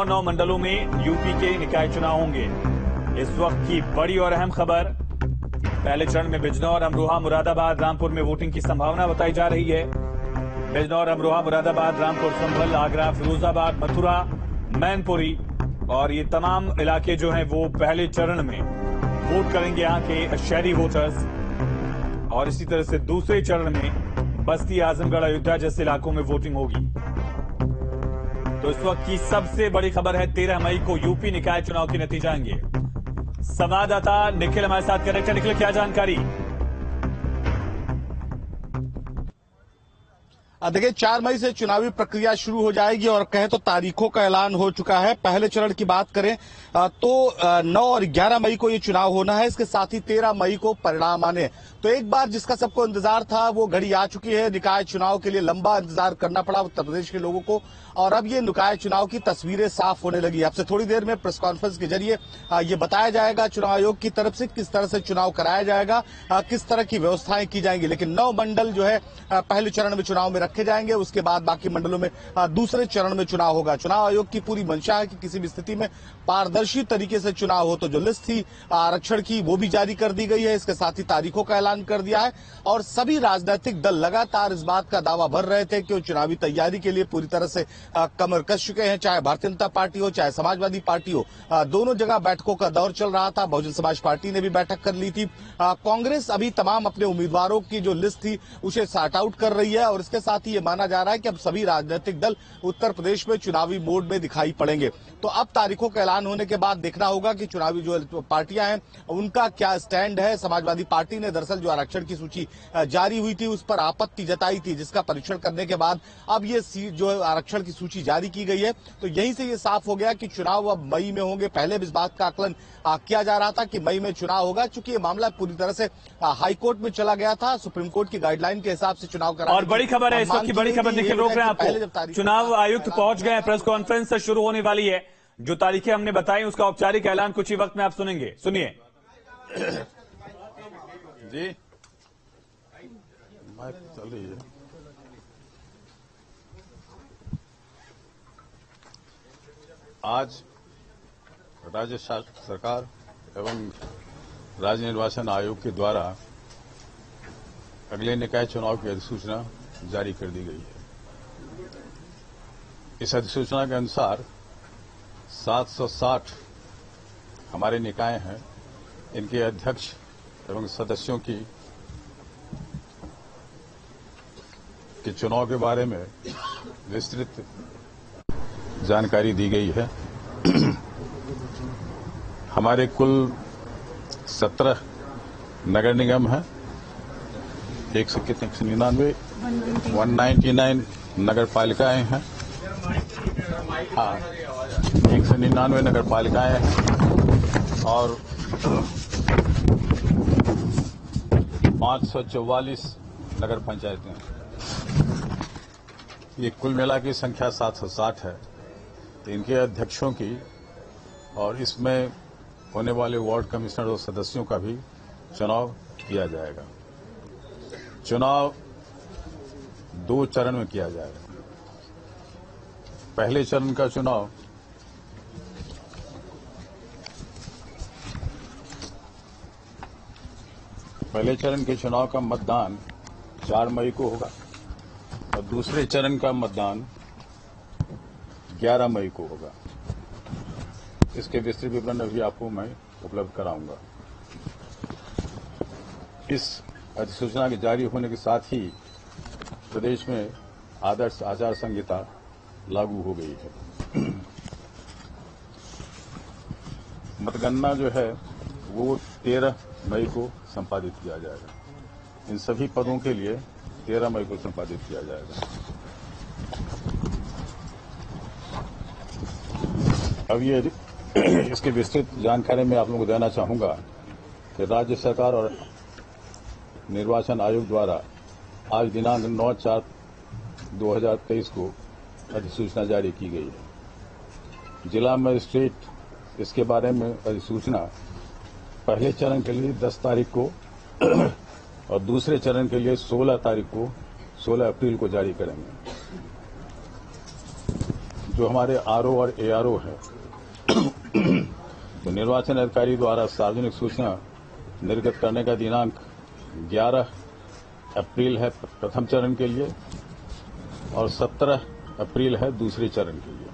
9 मंडलों में यूपी के निकाय चुनाव होंगे। इस वक्त की बड़ी और अहम खबर, पहले चरण में बिजनौर, अमरोहा, मुरादाबाद, रामपुर में वोटिंग की संभावना बताई जा रही है। बिजनौर, अमरोहा, मुरादाबाद, रामपुर, संभल, आगरा, फिरोजाबाद, मथुरा, मैनपुरी और ये तमाम इलाके जो हैं वो पहले चरण में वोट करेंगे यहाँ के शहरी वोटर्स। और इसी तरह से दूसरे चरण में बस्ती, आजमगढ़, अयोध्या जैसे इलाकों में वोटिंग होगी। तो इस वक्त की सबसे बड़ी खबर है, 13 मई को यूपी निकाय चुनाव के नतीजे आएंगे। संवाददाता निखिल हमारे साथ कनेक्ट है। निखिल, क्या जानकारी? देखिए, 4 मई से चुनावी प्रक्रिया शुरू हो जाएगी और कहें तो तारीखों का ऐलान हो चुका है। पहले चरण की बात करें तो 9 और 11 मई को ये चुनाव होना है। इसके साथ ही 13 मई को परिणाम आने। तो एक बार जिसका सबको इंतजार था वो घड़ी आ चुकी है। निकाय चुनाव के लिए लंबा इंतजार करना पड़ा उत्तर प्रदेश के लोगों को और अब ये निकाय चुनाव की तस्वीरें साफ होने लगी। अब से थोड़ी देर में प्रेस कॉन्फ्रेंस के जरिए ये बताया जाएगा चुनाव आयोग की तरफ से किस तरह से चुनाव कराया जाएगा, किस तरह की व्यवस्थाएं की जाएंगी। लेकिन 9 मंडल जो है पहले चरण में चुनाव में रखे जाएंगे, उसके बाद बाकी मंडलों में दूसरे चरण में चुनाव होगा। चुनाव आयोग की पूरी मंशा है कि किसी भी स्थिति में पारदर्शी तरीके से चुनाव हो। तो जो लिस्ट थी आरक्षण की वो भी जारी कर दी गई है। इसके साथ ही तारीखों का ऐलान कर दिया है और सभी राजनीतिक दल लगातार इस बात का दावा भर रहे थे कि वो चुनावी तैयारी के लिए पूरी तरह से कमर कस चुके हैं। चाहे भारतीय जनता पार्टी हो, चाहे समाजवादी पार्टी हो, दोनों जगह बैठकों का दौर चल रहा था। बहुजन समाज पार्टी ने भी बैठक कर ली थी। कांग्रेस अभी तमाम अपने उम्मीदवारों की जो लिस्ट थी उसे सॉर्ट आउट कर रही है और इसके साथ ही ये माना जा रहा है कि अब सभी राजनीतिक दल उत्तर प्रदेश में चुनावी मोड में दिखाई पड़ेंगे। तो अब तारीखों का ऐलान होने के बाद देखना होगा कि चुनावी जो पार्टियां हैं उनका क्या स्टैंड है। समाजवादी पार्टी ने दरअसल जो आरक्षण की सूची जारी हुई थी उस पर आपत्ति जताई थी, जिसका परीक्षण करने के बाद अब ये जो आरक्षण की सूची जारी की गई है। तो यहीं से ये साफ हो गया कि चुनाव अब मई में होंगे। पहले भी इस बात का आकलन किया जा रहा था कि मई में चुनाव होगा, चूंकि ये मामला पूरी तरह से हाईकोर्ट में चला गया था। सुप्रीम कोर्ट की गाइडलाइन के हिसाब से चुनाव कराया। और बड़ी खबर है, इस वक्त की बड़ी खबर निखिल, रोक रहे हैं आपको। चुनाव आयुक्त पहुंच गए, प्रेस कॉन्फ्रेंस शुरू होने वाली है। जो तारीखें हमने बताई उसका औपचारिक ऐलान कुछ ही वक्त में आप सुनेंगे। सुनिए जी। चल रही है। आज राज्य सरकार एवं राज्य निर्वाचन आयोग के द्वारा अगले निकाय चुनाव की अधिसूचना जारी कर दी गई है। इस अधिसूचना के अनुसार 760 हमारे निकाय हैं, इनके अध्यक्ष एवं सदस्यों की चुनाव के बारे में विस्तृत जानकारी दी गई है। हमारे कुल 17 नगर निगम हैं, 199 नगर पालिकाएं हैं। हाँ, 199 नगर पालिकाएं हैं और 544 नगर पंचायतें हैं। ये कुल मिला की संख्या 760 है। इनके अध्यक्षों की और इसमें होने वाले वार्ड कमिश्नर और सदस्यों का भी चुनाव किया जाएगा। चुनाव 2 चरण में किया जाएगा। पहले चरण का चुनाव पहले चरण के चुनाव का मतदान 4 मई को होगा और दूसरे चरण का मतदान 11 मई को होगा। इसके विस्तृत विवरण अभी आपको मैं उपलब्ध कराऊंगा। इस अधिसूचना के जारी होने के साथ ही प्रदेश में आदर्श आचार संहिता लागू हो गई है। मतगणना जो है वो 13 मई को संपादित किया जाएगा। इन सभी पदों के लिए 13 मई को संपादित किया जाएगा। अब ये इसकी विस्तृत जानकारी मैं आप लोगों को देना चाहूंगा कि राज्य सरकार और निर्वाचन आयोग द्वारा आज दिनांक 9/4/2023 को अधिसूचना जारी की गई है। जिला मजिस्ट्रेट इसके बारे में अधिसूचना पहले चरण के लिए 10 तारीख को और दूसरे चरण के लिए 16 तारीख को 16 अप्रैल को जारी करेंगे। जो हमारे आरओ और एआरओ है तो निर्वाचन अधिकारी द्वारा सार्वजनिक सूचना निर्गत करने का दिनांक 11 अप्रैल है प्रथम चरण के लिए और 17 अप्रैल है दूसरे चरण के लिए।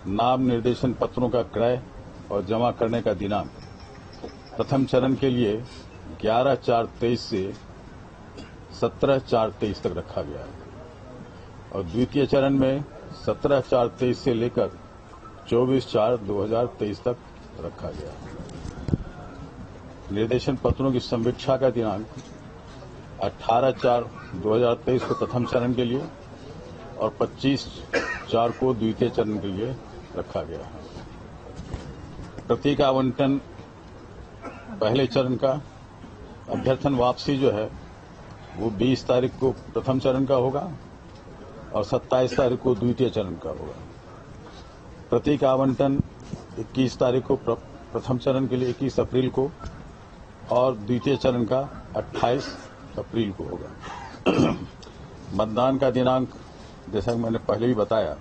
नाम निर्देशन पत्रों का क्रय और जमा करने का दिनांक प्रथम चरण के लिए 11/4/23 से 17/4/23 तक रखा गया है और द्वितीय चरण में 17/4/23 से लेकर 24/4/2023 तक रखा गया है। निर्देशन पत्रों की समीक्षा का दिनांक 18/4/2023 को प्रथम चरण के लिए और 25/4 को द्वितीय चरण के लिए रखा गया है। प्रतीक आवंटन पहले चरण का अभ्यर्थन वापसी जो है वो 20 तारीख को प्रथम चरण का होगा और 27 तारीख को द्वितीय चरण का होगा। प्रतीक आवंटन 21 तारीख को प्रथम चरण के लिए 21 अप्रैल को और द्वितीय चरण का 28 अप्रैल को होगा। मतदान का दिनांक जैसा कि मैंने पहले ही बताया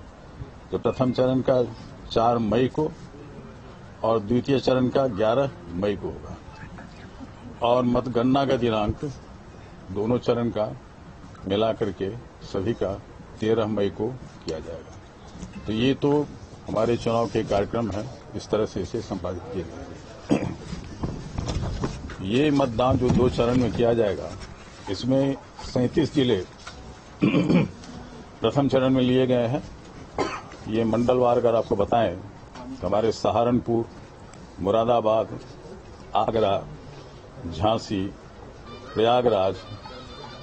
जो प्रथम चरण का 4 मई को और द्वितीय चरण का 11 मई को होगा और मतगणना का दिनांक दोनों चरण का मिला करके सभी का 13 मई को किया जाएगा। तो ये तो हमारे चुनाव के कार्यक्रम है, इस तरह से इसे संपादित किए जाएंगे। ये मतदान जो 2 चरण में किया जाएगा इसमें 37 जिले प्रथम चरण में लिए गए हैं। ये मंडलवार अगर आपको बताएं तो हमारे सहारनपुर, मुरादाबाद, आगरा, झांसी, प्रयागराज,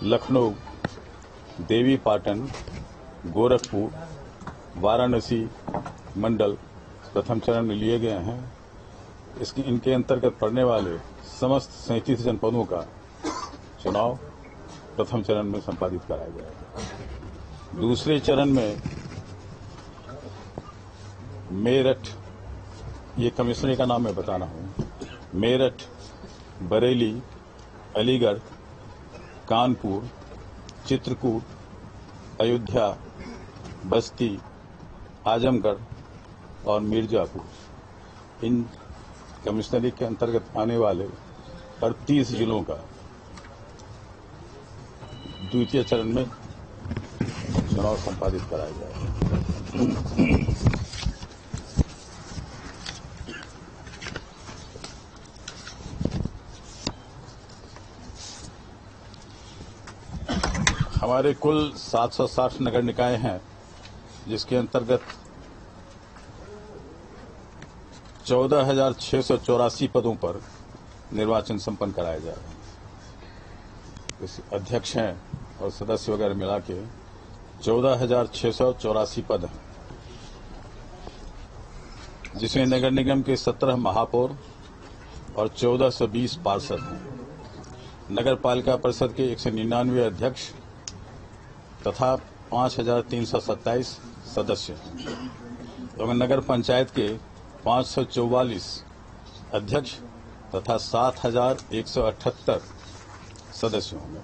लखनऊ, देवीपाटन, गोरखपुर, वाराणसी मंडल प्रथम चरण में लिए गए हैं। इनके अंतर्गत पड़ने वाले समस्त 37 जनपदों का चुनाव प्रथम चरण में संपादित कराया जाएगा। दूसरे चरण में मेरठ, ये कमिश्नरी का नाम मैं बता रहा हूं, मेरठ, बरेली, अलीगढ़, कानपुर, चित्रकूट, अयोध्या, बस्ती, आजमगढ़ और मिर्जापुर, इन कमिश्नरी के अंतर्गत आने वाले 38 जिलों का द्वितीय चरण में चुनाव संपादित कराया जाएगा। हमारे कुल 760 नगर निकाय हैं जिसके अंतर्गत 14,684 पदों पर निर्वाचन संपन्न कराया जाएगा। अध्यक्ष हैं और सदस्य वगैरह मिला के 14,684 पद हैं जिसमें नगर निगम के 17 महापौर और 1420 पार्षद हैं। नगर पालिका परिषद के 199 अध्यक्ष तथा 5,327 सदस्य हैं। तो नगर पंचायत के 544 अध्यक्ष तथा 7,178 सदस्य होंगे।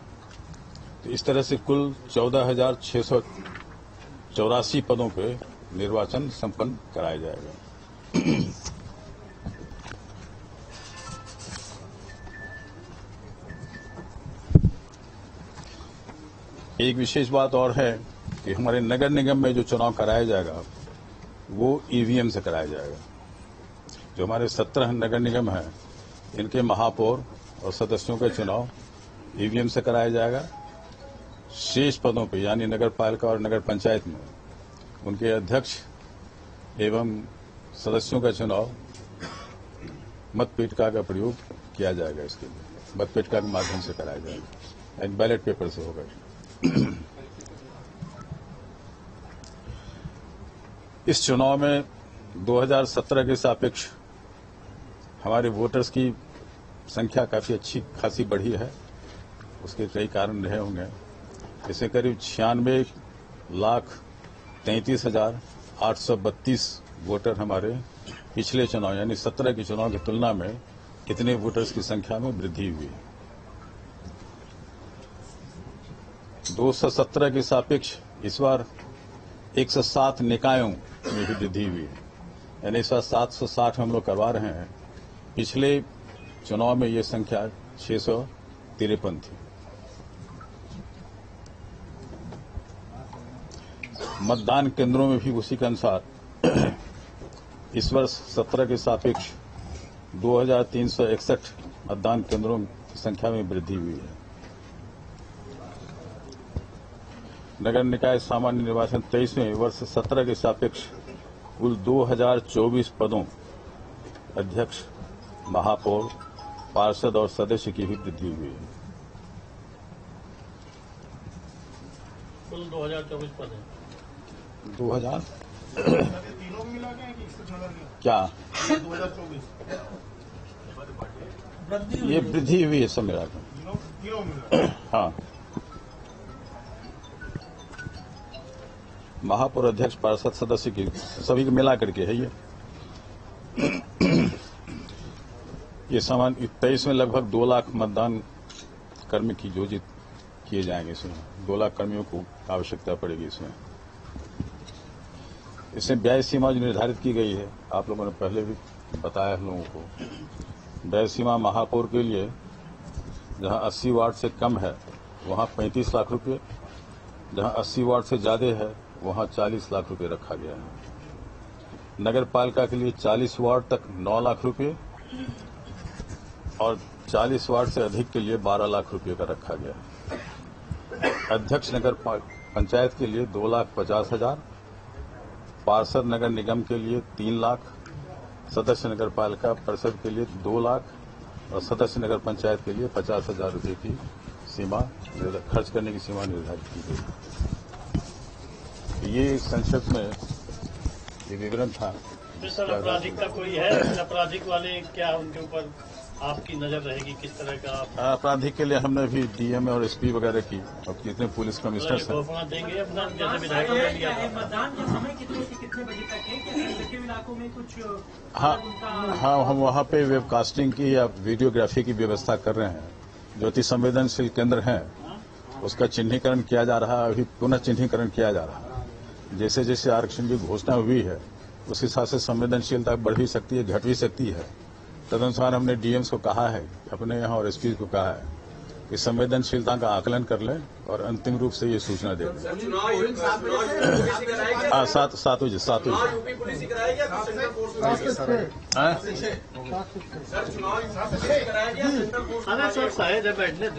तो इस तरह से कुल 14,684 पदों पे निर्वाचन संपन्न कराया जाएगा। एक विशेष बात और है कि हमारे नगर निगम में जो चुनाव कराया जाएगा वो ईवीएम से कराया जाएगा। जो हमारे 17 नगर निगम हैं इनके महापौर और सदस्यों का चुनाव ईवीएम से कराया जाएगा। शेष पदों पे यानी नगर पालिका और नगर पंचायत में उनके अध्यक्ष एवं सदस्यों का चुनाव मतपेटिका का प्रयोग किया जाएगा। इसके लिए मतपेटिका के माध्यम से कराया जाएगा, एक बैलेट पेपर से होगा। इस चुनाव में 2017 के सापेक्ष हमारे वोटर्स की संख्या काफी अच्छी खासी बढ़ी है। उसके कई कारण रहे होंगे। इसे करीब 96,33,832 वोटर हमारे पिछले चुनाव यानी 17 के चुनाव की तुलना में इतने वोटर्स की संख्या में वृद्धि हुई है। 217 के सापेक्ष इस बार 107 निकायों में भी वृद्धि हुई है, यानी इस बार 760 हम लोग करवा रहे हैं। पिछले चुनाव में ये संख्या 653 थी। मतदान केंद्रों में भी उसी के अनुसार इस वर्ष 17 के सापेक्ष 2361 मतदान केंद्रों की संख्या में वृद्धि हुई है। नगर निकाय सामान्य निर्वाचन 23 में वर्ष 17 के सापेक्ष कुल 2024 पदों अध्यक्ष, महापौर, पार्षद और सदस्य की भी वृद्धि हुई है। कुल 2024 पद है। 2000 क्या 2024 ये वृद्धि हुई है सब मिला कर। हाँ, महापौर, अध्यक्ष, पार्षद, सदस्य की सभी को मिला करके है ये समान 23 में लगभग 2 लाख मतदान कर्मी की योजित किए जाएंगे। इसमें 2 लाख कर्मियों को आवश्यकता पड़ेगी। इसमें व्यय सीमा जो निर्धारित की गई है, आप लोगों ने पहले भी बताया हम लोगों को। व्यय सीमा महापौर के लिए जहां 80 वार्ड से कम है वहां 35 लाख रुपये, जहां 80 वार्ड से ज्यादा है वहां 40 लाख रुपये रखा गया है। नगर पालिका के लिए 40 वार्ड तक 9 लाख रुपये और 40 वार्ड से अधिक के लिए 12 लाख रुपये का रखा गया है। अध्यक्ष नगर पंचायत के लिए 2,50,000, पार्षद नगर निगम के लिए 3 लाख, सदस्य नगर पालिका परिषद के लिए 2 लाख और सदस्य नगर पंचायत के लिए 50,000 रुपये की सीमा खर्च करने की सीमा निर्धारित की गई। ये संक्षिप्त में ये विवरण था। सर, आपराधिक का कोई है? आपराधिक वाले क्या उनके ऊपर आपकी नजर रहेगी? किस तरह का आपराधिक के लिए हमने भी डीएम और एसपी वगैरह की और जितने पुलिस कमिश्नर हैं देंगे अपना, जैसे विधायकों ने दिया था। मतदान के समय कितने से कितने बजे तक है? क्या सेंसिटिव इलाकों में कुछ? हाँ, हम वहाँ पे वेबकास्टिंग की या वीडियोग्राफी की व्यवस्था कर रहे हैं। जो अति संवेदनशील केंद्र हैं उसका चिन्हीकरण किया जा रहा है, अभी पुनः चिन्हीकरण किया जा रहा है। जैसे जैसे आरक्षण की घोषणा हुई है उस हिसाब से संवेदनशीलता बढ़ भी सकती है, घट भी सकती है। तदनुसार हमने डीएम्स को कहा है, अपने यहाँ और एसपी को कहा है कि संवेदनशीलता का आकलन कर लें और अंतिम रूप से ये सूचना दें। 7 बजे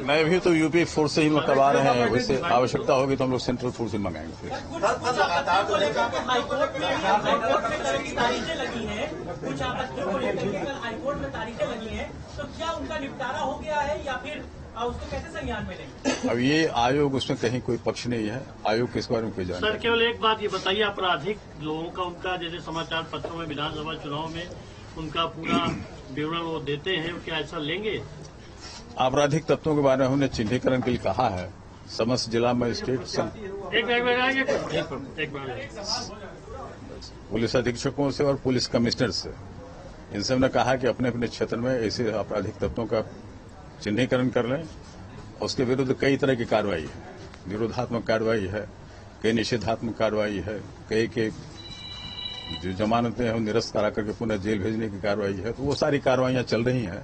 मैं भी तो यूपी फोर्स से ही करवा रहे हैं। वैसे आवश्यकता होगी तो हम लोग सेंट्रल फोर्स से मंगाएंगे। कुछ आपत्तियों को लेकर के हाईकोर्ट में तारीखें लगी हैं, तो क्या उनका निपटारा हो गया है या फिर उसको कैसे संज्ञान में लेंगे? अब ये आयोग, उसमें कहीं कोई पक्ष नहीं है। आयोग किस बारे में कोई जानकारी? सर, केवल एक बात ये बताइए, आपराधिक लोगों का उनका जैसे समाचार पत्रों में विधानसभा चुनाव में उनका पूरा विवरण वो देते हैं, क्या ऐसा लेंगे? आपराधिक तत्वों के बारे में हमने चिन्हीकरण के लिए कहा है। समस्त जिला मजिस्ट्रेट पुलिस अधीक्षकों से और पुलिस कमिश्नर से इनसे हमने कहा कि अपने अपने क्षेत्र में ऐसे आपराधिक तत्वों का चिन्हीकरण कर लें। उसके विरुद्ध कई तरह की कार्रवाई है, निरोधात्मक कार्रवाई है, कई निषेधात्मक कार्रवाई है, कई के जो जमानतें हैं निरस्त करा करके पुनः जेल भेजने की कार्रवाई है। तो वो सारी कार्रवाइयां चल रही हैं।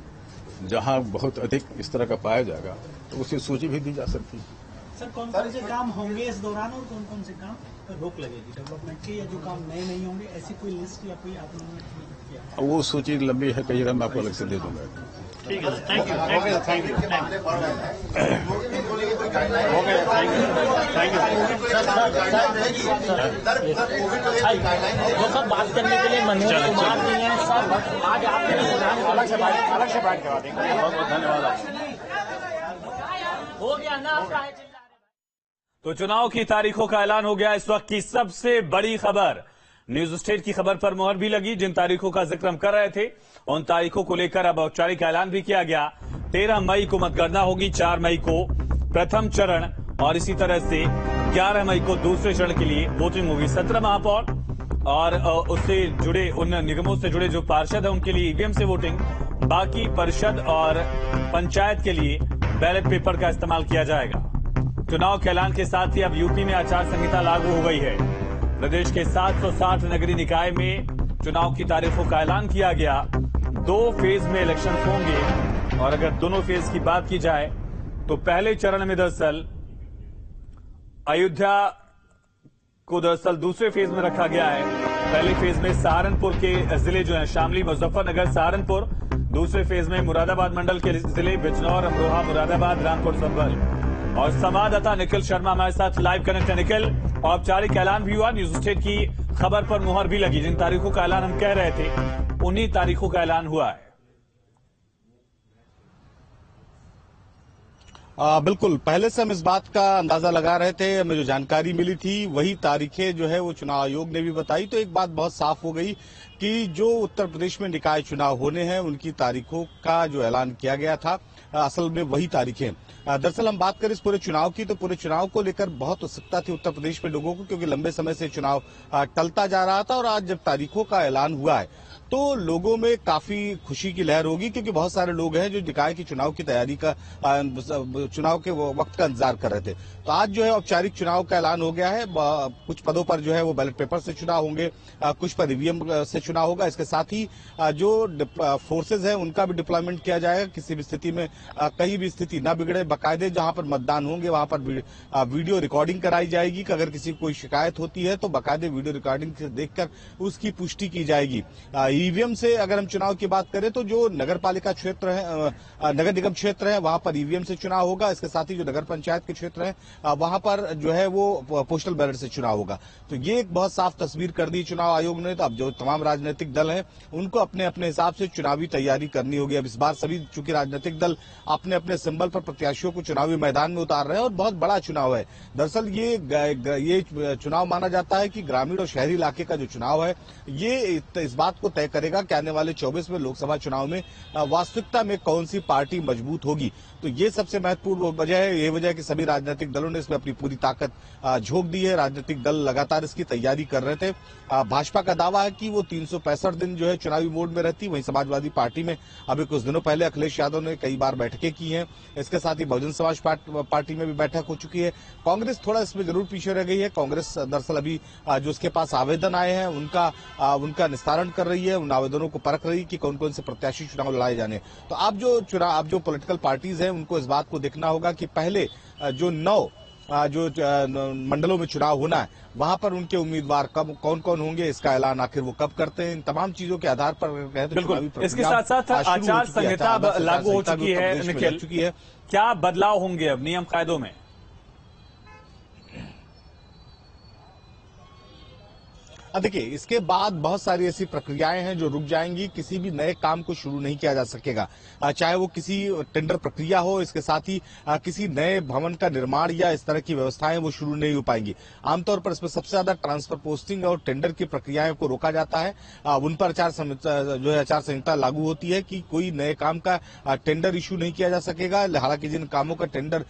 जहां बहुत अधिक इस तरह का पाया जाएगा तो उसकी सूची भी दी जा सकती है। सर, कौन कौन से काम होंगे इस दौरान और कौन कौन से काम पर रोक लगेगी डेवलपमेंट के, या जो काम नए नहीं होंगे, ऐसी कोई लिस्ट या कोई आप लोगों ने किया? वो सूची लंबी है, कई मैं आपको अलग से दे दूंगा। ठीक है, थैंक यू। वो सब बात करने के लिए मनोज कुमार जी हैं सर, आज आपने अलग से बात करवा देंगे। बहुत बहुत धन्यवाद। हो गया ना आपका? तो चुनाव की तारीखों का ऐलान हो गया। इस वक्त की सबसे बड़ी खबर, न्यूज स्टेट की खबर पर मुहर भी लगी। जिन तारीखों का जिक्र हम कर रहे थे उन तारीखों को लेकर अब औपचारिक ऐलान भी किया गया। 13 मई को मतगणना होगी, 4 मई को प्रथम चरण और इसी तरह से 11 मई को दूसरे चरण के लिए वोटिंग होगी। 17 महापौर और उससे जुड़े उन निगमों से जुड़े जो पार्षद है उनके लिए ईवीएम से वोटिंग, बाकी परिषद और पंचायत के लिए बैलेट पेपर का इस्तेमाल किया जाएगा। चुनाव के ऐलान के साथ ही अब यूपी में आचार संहिता लागू हो गई है। प्रदेश के 760 नगरीय निकाय में चुनाव की तारीखों का ऐलान किया गया। 2 फेज में इलेक्शन होंगे और अगर दोनों फेज की बात की जाए तो पहले चरण में दरअसल अयोध्या को दरअसल दूसरे फेज में रखा गया है। पहले फेज में सहारनपुर के जिले जो हैं शामली, मुजफ्फरनगर, सहारनपुर। दूसरे फेज में मुरादाबाद मंडल के जिले बिजनौर, अमरोहा, मुरादाबाद, रामपुर, संभल। और संवाददाता निखिल शर्मा हमारे साथ लाइव कनेक्ट है। निखिल, औपचारिक ऐलान भी हुआ, न्यूज स्टेट की खबर पर मुहर भी लगी। जिन तारीखों का ऐलान हम कह रहे थे उन्हीं तारीखों का ऐलान हुआ है। बिल्कुल, पहले से हम इस बात का अंदाजा लगा रहे थे, हमें जो जानकारी मिली थी वही तारीखें जो है वो चुनाव आयोग ने भी बताई। तो एक बात बहुत साफ हो गई कि जो उत्तर प्रदेश में निकाय चुनाव होने हैं उनकी तारीखों का जो ऐलान किया गया था असल में वही तारीखें। दरअसल हम बात करें इस पूरे चुनाव की तो पूरे चुनाव को लेकर बहुत उत्सुकता थी उत्तर प्रदेश में लोगों को, क्योंकि लंबे समय से चुनाव टलता जा रहा था। और आज जब तारीखों का ऐलान हुआ है तो लोगों में काफी खुशी की लहर होगी, क्योंकि बहुत सारे लोग हैं जो निकाय की चुनाव की तैयारी का चुनाव के वक्त का इंतजार कर रहे थे। तो आज जो है औपचारिक चुनाव का ऐलान हो गया है। कुछ पदों पर जो है वो बैलेट पेपर से चुनाव होंगे, कुछ पर ईवीएम से चुनाव होगा। इसके साथ ही जो फोर्सेज है उनका भी डिप्लॉयमेंट किया जाएगा। किसी भी स्थिति में कहीं भी स्थिति न बिगड़े, बाकायदे जहां पर मतदान होंगे वहां पर वीडियो रिकॉर्डिंग कराई जाएगी कि अगर किसी को कोई शिकायत होती है तो बाकायदे वीडियो रिकॉर्डिंग से देखकर उसकी पुष्टि की जाएगी। ईवीएम से अगर हम चुनाव की बात करें तो जो नगर पालिका क्षेत्र है, नगर निगम क्षेत्र है, वहां पर ईवीएम से चुनाव होगा। इसके साथ ही जो नगर पंचायत के क्षेत्र है वहां पर जो है वो पोस्टल बैलेट से चुनाव होगा। तो ये एक बहुत साफ तस्वीर कर दी चुनाव आयोग ने। तो अब जो तमाम राजनीतिक दल हैं उनको अपने अपने हिसाब से चुनावी तैयारी करनी होगी। अब इस बार सभी चूंकि राजनीतिक दल अपने अपने सिंबल पर प्रत्याशियों को चुनावी मैदान में उतार रहे हैं और बहुत बड़ा चुनाव है। दरअसल ये चुनाव माना जाता है कि ग्रामीण और शहरी इलाके का जो चुनाव है ये इस बात को तय करेगा कि आने वाले 24 में लोकसभा चुनाव में वास्तविकता में कौन सी पार्टी मजबूत होगी। तो ये सबसे महत्वपूर्ण वजह है। ये वजह है कि सभी राजनीतिक दलों ने इसमें अपनी पूरी ताकत झोंक दी है। राजनीतिक दल लगातार इसकी तैयारी कर रहे थे। भाजपा का दावा है कि वो 365 दिन जो है चुनावी मोड में रहती। वहीं समाजवादी पार्टी में अभी कुछ दिनों पहले अखिलेश यादव ने कई बार बैठकें की हैं। इसके साथ ही बहुजन समाज पार्टी में भी बैठक हो चुकी है। कांग्रेस थोड़ा इसमें जरूर पीछे रह गई है। कांग्रेस दरअसल अभी जो उसके पास आवेदन आए हैं उनका निस्तारण कर रही है, उन आवेदनों को परख रही है कि कौन कौन से प्रत्याशी चुनाव लड़ाए जाने। तो अब जो पॉलिटिकल पार्टीज हैं उनको इस बात को देखना होगा कि पहले जो 9 जो मंडलों में चुनाव होना है वहां पर उनके उम्मीदवार कौन कौन होंगे, इसका ऐलान आखिर वो कब करते हैं। इन तमाम चीजों के आधार पर बिल्कुल इसके साथ साथ आचार संहिता लागू हो चुकी है। निखिल, क्या बदलाव होंगे अब नियम कायदों में? देखिए, इसके बाद बहुत सारी ऐसी प्रक्रियाएं हैं जो रुक जाएंगी। किसी भी नए काम को शुरू नहीं किया जा सकेगा, चाहे वो किसी टेंडर प्रक्रिया हो। इसके साथ ही किसी नए भवन का निर्माण या इस तरह की व्यवस्थाएं वो शुरू नहीं हो पाएंगी। आमतौर पर इसमें सबसे ज्यादा ट्रांसफर पोस्टिंग और टेंडर की प्रक्रियाओं को रोका जाता है। उन पर आचार संहिता लागू होती है कि कोई नए काम का टेंडर इश्यू नहीं किया जा सकेगा। हालांकि जिन कामों का टेंडर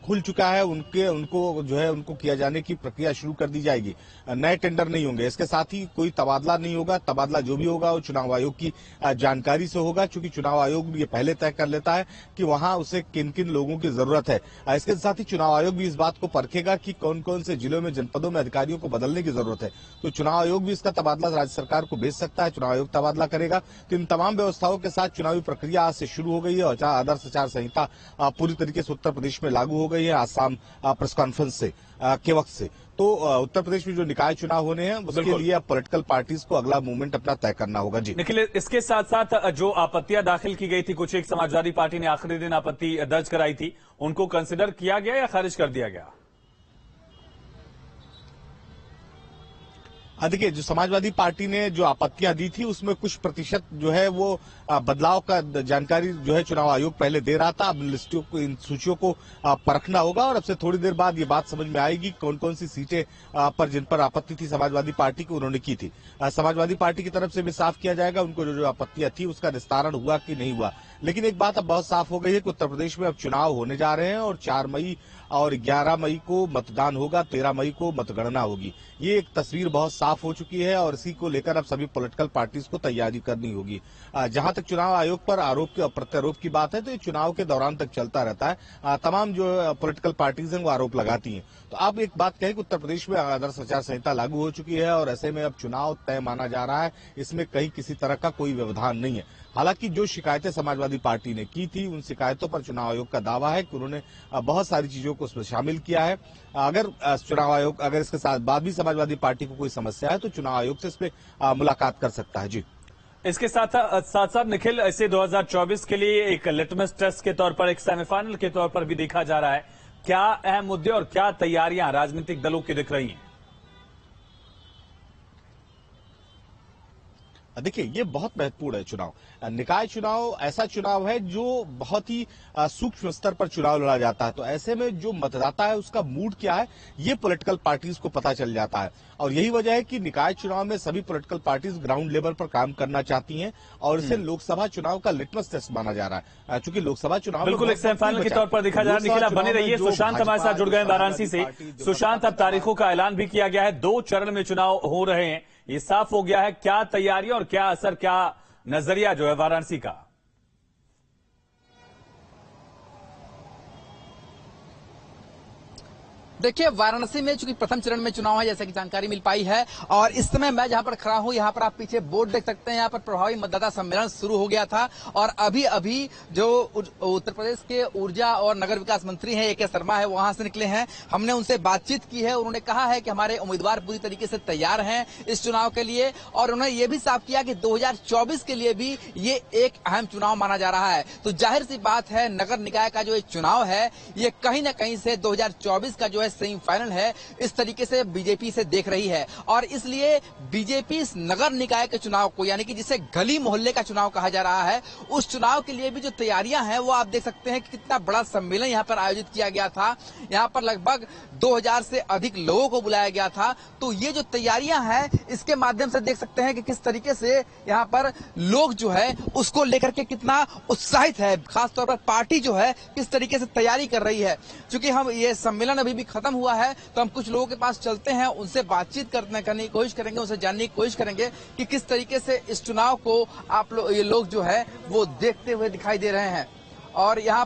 खुल चुका है उनको किया जाने की प्रक्रिया शुरू कर दी जाएगी। नए टेंडर नहीं होंगे। इसके साथ ही कोई तबादला नहीं होगा। तबादला जो भी होगा वो चुनाव आयोग की जानकारी से होगा, क्योंकि चुनाव आयोग ये पहले तय कर लेता है कि वहां उसे किन किन लोगों की जरूरत है। इसके साथ ही चुनाव आयोग भी इस बात को परखेगा कि कौन कौन से जिलों में जनपदों में अधिकारियों को बदलने की जरूरत है। तो चुनाव आयोग भी इसका तबादला राज्य सरकार को भेज सकता है। चुनाव आयोग तबादला करेगा। तो इन तमाम व्यवस्थाओं के साथ चुनावी प्रक्रिया आज से शुरू हो गई है और आदर्श आचार संहिता पूरी तरीके से उत्तर प्रदेश में लागू हो गई है आसाम प्रेस कॉन्फ्रेंस के वक्त से। तो उत्तर प्रदेश में जो निकाय चुनाव होने हैं उसके लिए अब पॉलिटिकल पार्टीज को अगला मूवमेंट अपना तय करना होगा। जी निखिल, इसके साथ साथ जो आपत्तियां दाखिल की गई थी, कुछ एक समाजवादी पार्टी ने आखिरी दिन आपत्ति दर्ज कराई थी, उनको कंसिडर किया गया या खारिज कर दिया गया? देखिए, जो समाजवादी पार्टी ने जो आपत्तियां दी थी उसमें कुछ प्रतिशत जो है वो बदलाव का जानकारी जो है चुनाव आयोग पहले दे रहा था। अब लिस्टों को, इन सूचियों को परखना होगा और अब से थोड़ी देर बाद ये बात समझ में आएगी कौन कौन सी सीटें पर जिन पर आपत्ति थी समाजवादी पार्टी की उन्होंने की थी। समाजवादी पार्टी की तरफ से भी साफ किया जाएगा उनको जो आपत्तियां थी उसका निस्तारण हुआ कि नहीं हुआ। लेकिन एक बात अब बहुत साफ हो गई है कि उत्तर प्रदेश में अब चुनाव होने जा रहे हैं और 4 मई और 11 मई को मतदान होगा, 13 मई को मतगणना होगी। ये एक तस्वीर बहुत साफ हो चुकी है और इसी को लेकर अब सभी पॉलिटिकल पार्टीज को तैयारी करनी होगी। जहां तक चुनाव आयोग पर आरोप और प्रत्यारोप की बात है तो ये चुनाव के दौरान तक चलता रहता है। तमाम जो पॉलिटिकल पार्टीज हैं वो आरोप लगाती हैं। तो अब एक बात कहें कि उत्तर प्रदेश में आदर्श आचार संहिता लागू हो चुकी है और ऐसे में अब चुनाव तय माना जा रहा है, इसमें कहीं किसी तरह का कोई व्यवधान नहीं है। हालांकि जो शिकायतें समाजवादी पार्टी ने की थी उन शिकायतों पर चुनाव आयोग का दावा है कि उन्होंने बहुत सारी चीजों को उसमें शामिल किया है। अगर चुनाव आयोग अगर इसके साथ बाद भी समाजवादी पार्टी को कोई समस्या है तो चुनाव आयोग से इस पर मुलाकात कर सकता है। जी, इसके साथ साथ निखिल, इसे 2024 के लिए एक लिटमस टेस्ट के तौर पर, एक सेमीफाइनल के तौर पर भी देखा जा रहा है। क्या अहम मुद्दे और क्या तैयारियां राजनीतिक दलों की दिख रही हैं? देखिए, ये बहुत महत्वपूर्ण है चुनाव। निकाय चुनाव ऐसा चुनाव है जो बहुत ही सूक्ष्म स्तर पर चुनाव लड़ा जाता है। तो ऐसे में जो मतदाता है उसका मूड क्या है ये पॉलिटिकल पार्टीज को पता चल जाता है और यही वजह है कि निकाय चुनाव में सभी पॉलिटिकल पार्टीज ग्राउंड लेवल पर काम करना चाहती हैं और इसे लोकसभा चुनाव का लिटमस टेस्ट माना जा रहा है। चूंकि लोकसभा चुनाव बिल्कुल एक सेमीफाइनल के तौर पर देखा जा रहा है। निखिल, आप बने रहिए। सुशांत हमारे साथ जुड़ गए वाराणसी से। सुशांत, अब तारीखों का ऐलान भी किया गया है, 2 चरण में चुनाव हो रहे हैं, ये साफ हो गया है। क्या तैयारी और क्या असर, क्या नजरिया जो है वाराणसी का? देखिए, वाराणसी में चूंकि प्रथम चरण में चुनाव है, जैसा कि जानकारी मिल पाई है, और इस समय मैं जहां पर खड़ा हूं यहां पर आप पीछे बोर्ड देख सकते हैं। यहां पर प्रभावी मतदाता सम्मेलन शुरू हो गया था और अभी अभी जो उत्तर प्रदेश के ऊर्जा और नगर विकास मंत्री हैं AK शर्मा है, वहां से निकले हैं। हमने उनसे बातचीत की है। उन्होंने कहा है कि हमारे उम्मीदवार पूरी तरीके से तैयार हैं इस चुनाव के लिए और उन्होंने ये भी साफ किया कि 2024 के लिए भी ये एक अहम चुनाव माना जा रहा है। तो जाहिर सी बात है, नगर निकाय का जो एक चुनाव है ये कहीं न कहीं से 2024 का जो सेमीफाइनल है इस तरीके से बीजेपी से देख रही है और इसलिए बीजेपी इस नगर निकाय के चुनाव को, यानी कि जिसे गली मोहल्ले का चुनाव कहा जा रहा है, उस चुनाव के लिए भी जो तैयारियां हैं वो आप देख सकते हैं कि कितना बड़ा सम्मेलन यहां पर आयोजित किया गया था। यहां पर लगभग 2000 से अधिक लोगों को बुलाया गया था। तो ये जो तैयारियां हैं इसके माध्यम से देख सकते हैं कि किस तरीके से यहां पर लोग जो है उसको लेकर के कितना उत्साहित है। खासतौर पर पार्टी जो है किस तरीके से तैयारी कर रही है। चूंकि हम ये सम्मेलन अभी भी खत्म हुआ है तो हम कुछ लोगों के पास चलते हैं, उनसे बातचीत करने की कोशिश करेंगे, उनसे जानने की कोशिश करेंगे कि किस तरीके से इस चुनाव को आप लोग जो है वो देखते हुए दिखाई दे रहे हैं। और यहाँ पर